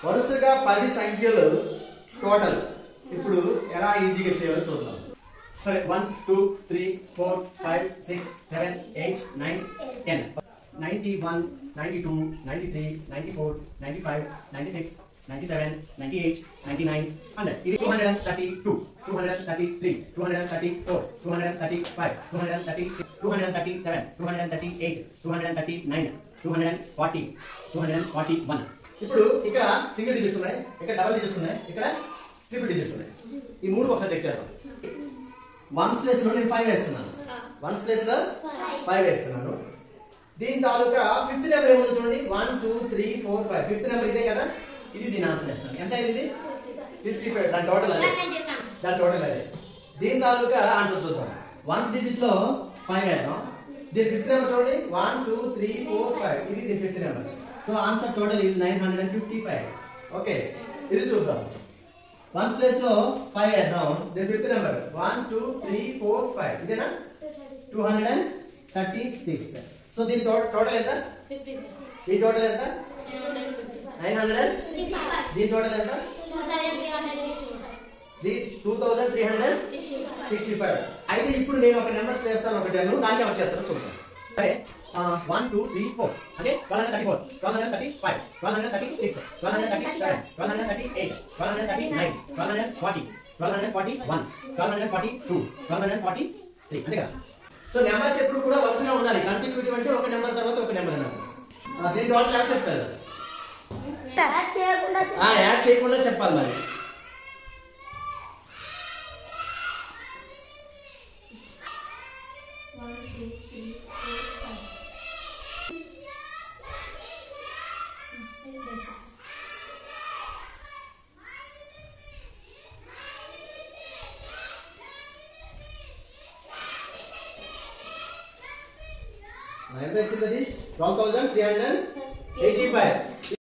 వరుసగా 10 సంఖ్యలు టోటల్ ఇప్పుడు ఎలా ఈజీగా చేయాలో చూద్దాం. సరే 1 2 3 4 5 6 7 8 9 10 91 92 93 94 95 96 97 98 99 100. ఇది 232 233 234 235 236 237 238 239 240 241. ఇప్పుడు ఇక్కడ సింగిల్ డిజిట్స్ ఉన్నాయి, ఇక్కడ డబుల్ డిజిట్స్ ఉన్నాయి, ఇక్కడ ట్రిపుల్ డిజిట్స్ ఉన్నాయి. ఈ మూడు ఒకసారి చెక్ చేద్దాం. వన్స్ ప్లేస్ లో నేను 5 వేస్తున్నాను. వన్స్ ప్లేస్ లో 5 వేస్తున్నాను. దీని తాలూకా ఫిఫ్త్ నెంబర్ ఏముందో చూడండి. 1 2 3 4 5. ఫిఫ్త్ నెంబర్ ఇదే కదా, ఇది దీని ఆన్సర్ వేస్తాను. ఎంత అయింది ఇది? 55. దాని టోటల్ అదే. దీని తాలూకా ఆన్సర్ చూద్దాం. వన్స్ డిజిట్ లో 5 వేద్దాం. దీని ఫిఫ్త్ నెంబర్ చూడండి. 1 2 3 4 5. ఇది దీని fifth number. So answer total is 955. Okay, ఇది చూద్దాం. వన్స్ ప్లేస్ లో 5 వేద్దాం. దీని ఫిఫ్త్ నెంబర్ 1 2 3 4 5. ఇదేనా? 236. సో దీని టోటల్ ఎంత? ఈ టోటల్ ఎంత? 900. దీని టోటల్ ఎంత? 2365. అయితే ఇప్పుడు నేను ఒక నెంబర్స్ వేస్తాను, ఒకటి దానికి వచ్చేస్తాను చూద్దాం. సరే 1 2 3 4 అంటే 1234 1235 1236 1237 1238 1239 1240 1241 1242 1243. అంతే కదా. సో నెంబర్స్ ఎప్పుడు కూడా వరుసగా ఉండాలి. కన్సిక్యూటివ్ అంటే ఒక నెంబర్ తర్వాత ఒక నెంబర్ అన్నారు. దీని టోటల్ యాడ్ చెప్తారు. యాడ్ చేయకుండా చెప్పాలి మరి. ఎంత వచ్చింది? 12,385.